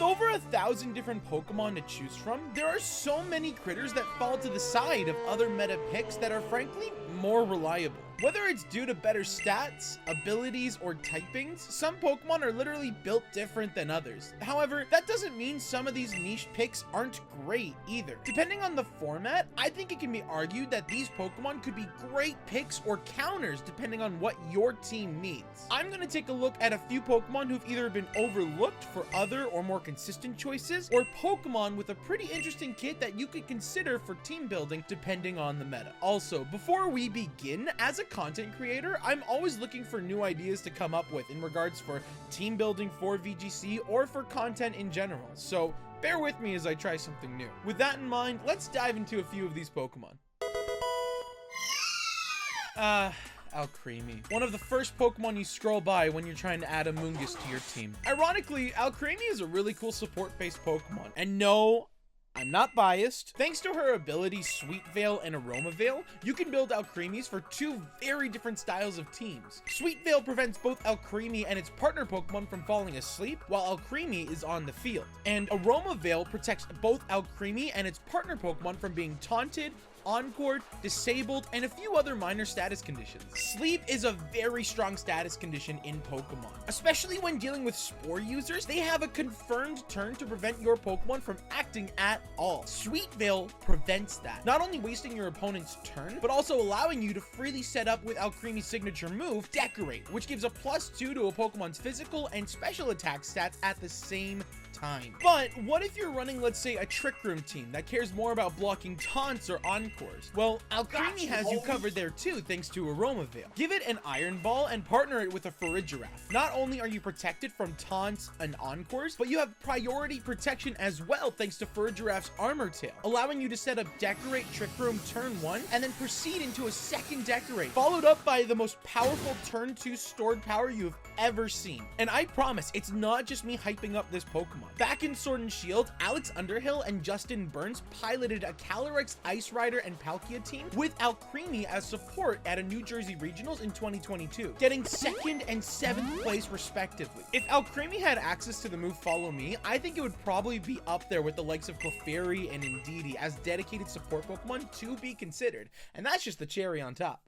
With over 1,000 different Pokemon to choose from, there are so many critters that fall to the side of other meta picks that are frankly more reliable. Whether it's due to better stats, abilities, or typings, some Pokemon are literally built different than others. However, that doesn't mean some of these niche picks aren't great either. Depending on the format, I think it can be argued that these Pokemon could be great picks or counters depending on what your team needs. I'm going to take a look at a few Pokemon who've either been overlooked for other or more consistent choices, or Pokemon with a pretty interesting kit that you could consider for team building depending on the meta. Also, before we begin, as a content creator, I'm always looking for new ideas to come up with in regards for team building for VGC or for content in general, so bear with me as I try something new. With that in mind, let's dive into a few of these Pokemon. Alcremie. One of the first Pokemon you scroll by when you're trying to add a Mungus to your team. Ironically, Alcremie is a really cool support-based Pokemon, and no, I'm not biased. Thanks to her ability Sweet Veil and Aroma Veil, you can build Alcremies for two very different styles of teams. Sweet Veil prevents both Alcremie and its partner Pokemon from falling asleep while Alcremie is on the field. And Aroma Veil protects both Alcremie and its partner Pokemon from being taunted, encored, disabled, and a few other minor status conditions. Sleep is a very strong status condition in Pokemon. Especially when dealing with Spore users, they have a confirmed turn to prevent your Pokemon from acting at all. Sweet Veil prevents that, not only wasting your opponent's turn, but also allowing you to freely set up with Alcremie's signature move, Decorate, which gives a +2 to a Pokemon's physical and special attack stats at the same time. But what if you're running, let's say, a Trick Room team that cares more about blocking taunts or encores? Well, Alcremie has you covered there too, thanks to Aroma Veil. Give it an Iron Ball and partner it with a Farigiraf. Not only are you protected from taunts and encores, but you have priority protection as well thanks to Farigiraf's Armor Tail, allowing you to set up Decorate Trick Room turn 1 and then proceed into a second Decorate, followed up by the most powerful turn 2 stored power you have ever seen. And I promise, it's not just me hyping up this Pokemon. Back in Sword and Shield, Alex Underhill and Justin Burns piloted a Calyrex Ice Rider and Palkia team with Alcremie as support at a New Jersey Regionals in 2022, getting 2nd and 7th place respectively. If Alcremie had access to the move Follow Me, I think it would probably be up there with the likes of Clefairy and Indeedee as dedicated support Pokemon to be considered, and that's just the cherry on top.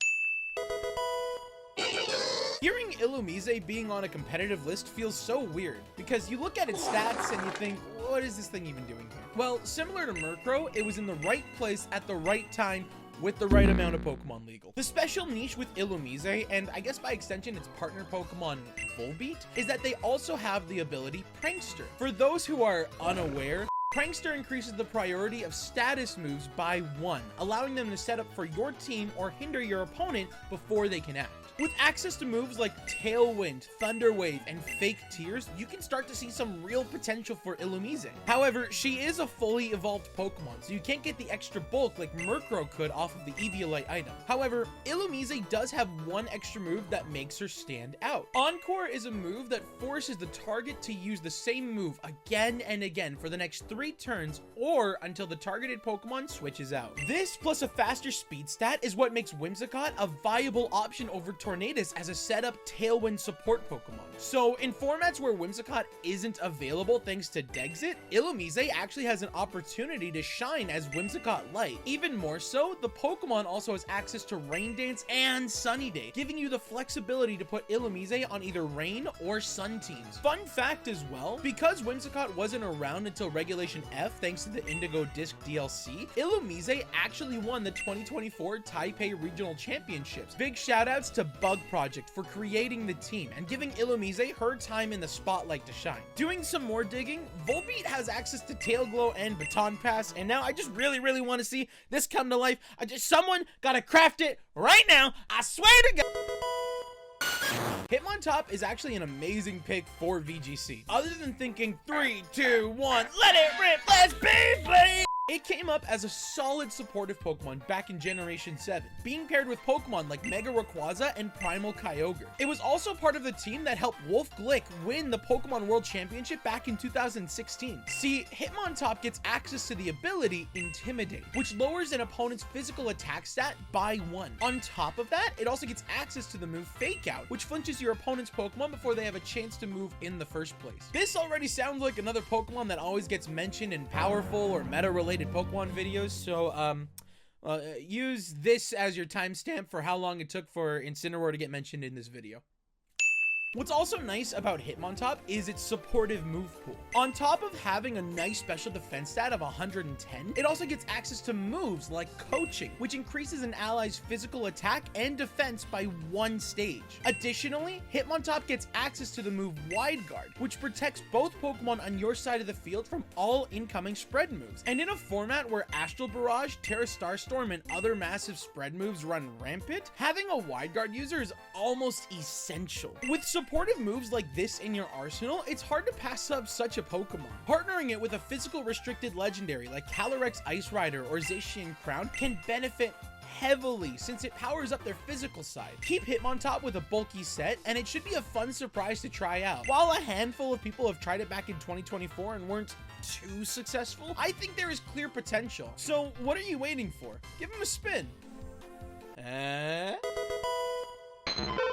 Hearing Illumise being on a competitive list feels so weird, because you look at its stats and you think, what is this thing even doing here? Well, similar to Murkrow, it was in the right place at the right time with the right amount of Pokemon legal. The special niche with Illumise, and I guess by extension its partner Pokemon Volbeat, is that they also have the ability Prankster. For those who are unaware, Prankster increases the priority of status moves by 1, allowing them to set up for your team or hinder your opponent before they can act. With access to moves like Tailwind, Thunder Wave, and Fake Tears, you can start to see some real potential for Illumise. However, she is a fully evolved Pokemon, so you can't get the extra bulk like Murkrow could off of the Eviolite item. However, Illumise does have one extra move that makes her stand out. Encore is a move that forces the target to use the same move again and again for the next 3 turns or until the targeted Pokemon switches out. This plus a faster speed stat is what makes Whimsicott a viable option over Tornadus as a setup Tailwind support Pokemon. So in formats where Whimsicott isn't available thanks to Dexit, Illumise actually has an opportunity to shine as Whimsicott Light. Even more so, the Pokemon also has access to Rain Dance and Sunny Day, giving you the flexibility to put Illumise on either Rain or Sun teams. Fun fact as well, because Whimsicott wasn't around until Regulation F thanks to the Indigo Disc DLC, Illumise actually won the 2024 Taipei Regional Championships. Big shoutouts to Bug Project for creating the team and giving Illumise her time in the spotlight to shine. Doing some more digging, Volbeat has access to Tail Glow and Baton Pass, and now I just really want to see this come to life. Someone gotta craft it right now, I swear to God. Hitmontop is actually an amazing pick for VGC. Other than thinking 3, 2, 1, let it rip, let's be please. It came up as a solid supportive Pokemon back in Generation 7, being paired with Pokemon like Mega Rayquaza and Primal Kyogre. It was also part of the team that helped Wolf Glick win the Pokemon World Championship back in 2016. See, Hitmontop gets access to the ability Intimidate, which lowers an opponent's physical attack stat by 1. On top of that, it also gets access to the move Fake Out, which flinches your opponent's Pokemon before they have a chance to move in the first place. This already sounds like another Pokemon that always gets mentioned in powerful or meta-related Pokemon videos, so use this as your timestamp for how long it took for Incineroar to get mentioned in this video. What's also nice about Hitmontop is its supportive move pool. On top of having a nice special defense stat of 110, it also gets access to moves like Coaching, which increases an ally's physical attack and defense by 1 stage. Additionally, Hitmontop gets access to the move Wide Guard, which protects both Pokemon on your side of the field from all incoming spread moves. And in a format where Astral Barrage, Terra Starstorm, and other massive spread moves run rampant, having a Wide Guard user is almost essential. With supportive moves like this in your arsenal, it's hard to pass up such a Pokemon. Partnering it with a physical restricted legendary like Calyrex Ice Rider or Zacian Crown can benefit heavily since it powers up their physical side. Keep Hitmontop with a bulky set and it should be a fun surprise to try out. While a handful of people have tried it back in 2024 and weren't too successful, I think there is clear potential. So what are you waiting for? Give him a spin.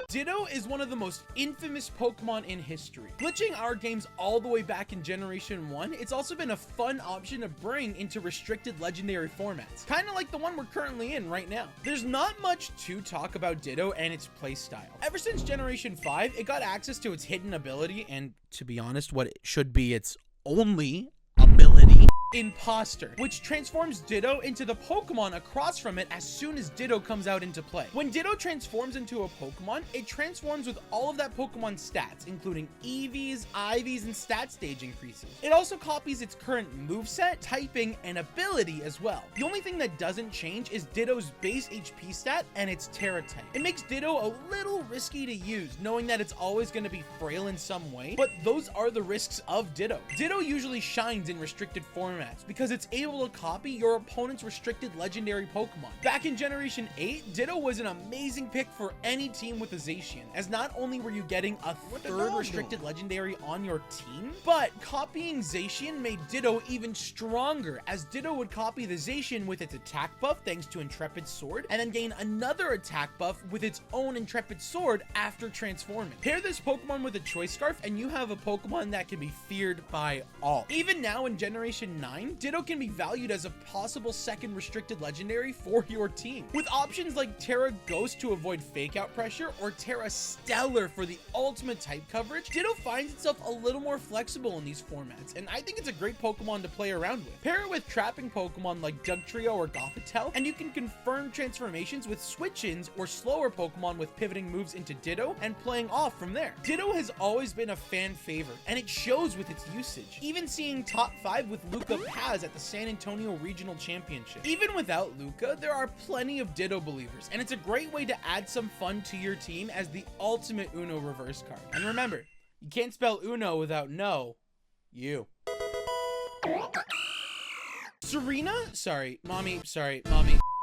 Ditto is one of the most infamous Pokemon in history. Glitching our games all the way back in Generation 1, it's also been a fun option to bring into restricted legendary formats, kind of like the one we're currently in right now. There's not much to talk about Ditto and its playstyle. Ever since Generation 5, it got access to its hidden ability, and to be honest, what it should be its only ability, Imposter, which transforms Ditto into the Pokemon across from it as soon as Ditto comes out into play. When Ditto transforms into a Pokemon, it transforms with all of that Pokemon's stats, including EVs, IVs, and stat stage increases. It also copies its current moveset, typing, and ability as well. The only thing that doesn't change is Ditto's base HP stat and its Terra type. It makes Ditto a little risky to use, knowing that it's always going to be frail in some way, but those are the risks of Ditto. Ditto usually shines in restricted formats because it's able to copy your opponent's restricted legendary Pokemon. Back in Generation 8, Ditto was an amazing pick for any team with a Zacian, as not only were you getting a third restricted legendary on your team, but copying Zacian made Ditto even stronger, as Ditto would copy the Zacian with its attack buff thanks to Intrepid Sword, and then gain another attack buff with its own Intrepid Sword after transforming. Pair this Pokemon with a Choice Scarf and you have a Pokemon that can be feared by all. Even now in Generation 9, Ditto can be valued as a possible second restricted legendary for your team. With options like Terra Ghost to avoid fake out pressure or Terra Stellar for the ultimate type coverage, Ditto finds itself a little more flexible in these formats, and I think it's a great Pokemon to play around with. Pair it with trapping Pokemon like Dugtrio or Gothitelle, and you can confirm transformations with switch-ins or slower Pokemon with pivoting moves into Ditto and playing off from there. Ditto has always been a fan favorite, and it shows with its usage. Even seeing top 5 with Luca Paz at the San Antonio Regional Championship. Even without Luca, there are plenty of Ditto believers, and it's a great way to add some fun to your team as the ultimate Uno reverse card. And remember, you can't spell Uno without no, you. Tsareena? Sorry, mommy.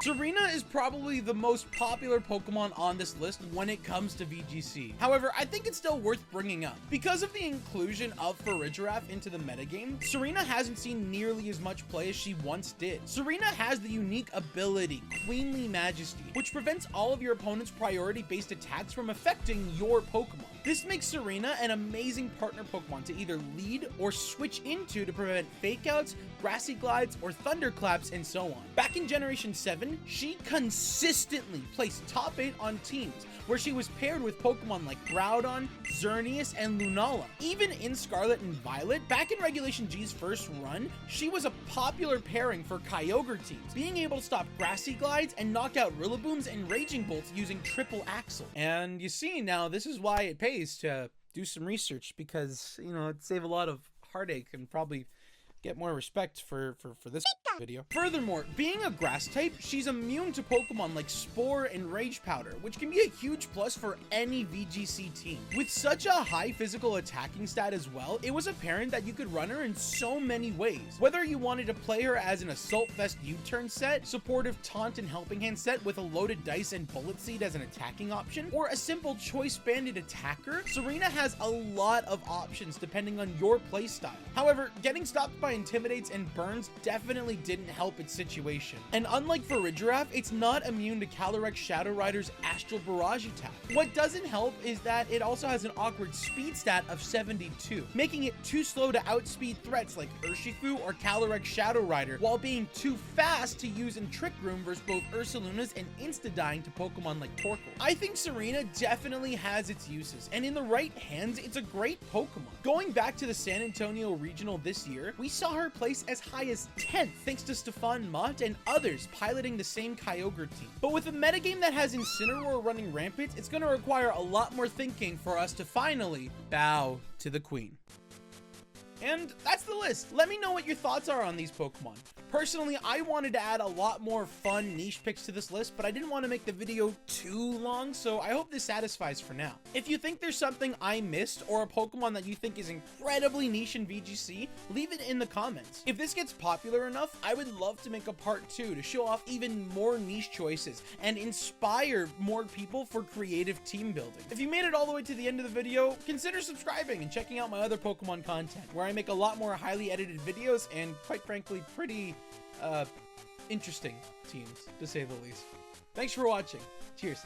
Tsareena is probably the most popular Pokemon on this list when it comes to VGC. However, I think it's still worth bringing up. Because of the inclusion of Farigiraf into the metagame, Tsareena hasn't seen nearly as much play as she once did. Tsareena has the unique ability, Queenly Majesty, which prevents all of your opponent's priority-based attacks from affecting your Pokemon. This makes Tsareena an amazing partner Pokemon to either lead or switch into to prevent Fake Outs, Grassy Glides, or Thunderclaps, and so on. Back in Generation 7, she consistently placed top 8 on teams where she was paired with Pokemon like Groudon, Xerneas, and Lunala. Even in Scarlet and Violet, back in Regulation G's first run, she was a popular pairing for Kyogre teams, being able to stop Grassy Glides and knock out Rillabooms and Raging Bolts using Triple Axle. And you see now, this is why it pays to do some research, because, you know, it'd save a lot of heartache and probably get more respect for this. video. Furthermore, being a grass type, she's immune to Pokemon like Spore and Rage Powder, which can be a huge plus for any VGC team. With such a high physical attacking stat as well, it was apparent that you could run her in so many ways. Whether you wanted to play her as an Assault Vest U-turn set, supportive Taunt and Helping Hand set with a loaded dice and Bullet Seed as an attacking option, or a simple Choice Banded attacker, Tsareena has a lot of options depending on your playstyle. However, getting stopped by Intimidates and Burns definitely didn't help its situation. And unlike Farigiraf, it's not immune to Calyrex Shadow Rider's Astral Barrage attack. What doesn't help is that it also has an awkward speed stat of 72, making it too slow to outspeed threats like Urshifu or Calyrex Shadow Rider, while being too fast to use in Trick Room versus both Ursaluna's and insta-dying to Pokemon like Torkoal. I think Tsareena definitely has its uses, and in the right hands, it's a great Pokemon. Going back to the San Antonio Regional this year, we saw her place as high as 10th thanks to Stefan Mott and others piloting the same Kyogre team. But with a metagame that has Incineroar running rampant, it's going to require a lot more thinking for us to finally bow to the queen. And that's the list. Let me know what your thoughts are on these Pokemon. Personally, I wanted to add a lot more fun niche picks to this list, but I didn't want to make the video too long, so I hope this satisfies for now. If you think there's something I missed or a Pokemon that you think is incredibly niche in VGC, leave it in the comments. If this gets popular enough, I would love to make a part 2 to show off even more niche choices and inspire more people for creative team building. If you made it all the way to the end of the video, consider subscribing and checking out my other Pokemon content, where I make a lot more highly edited videos and, quite frankly, pretty interesting teams, to say the least. Thanks for watching. Cheers.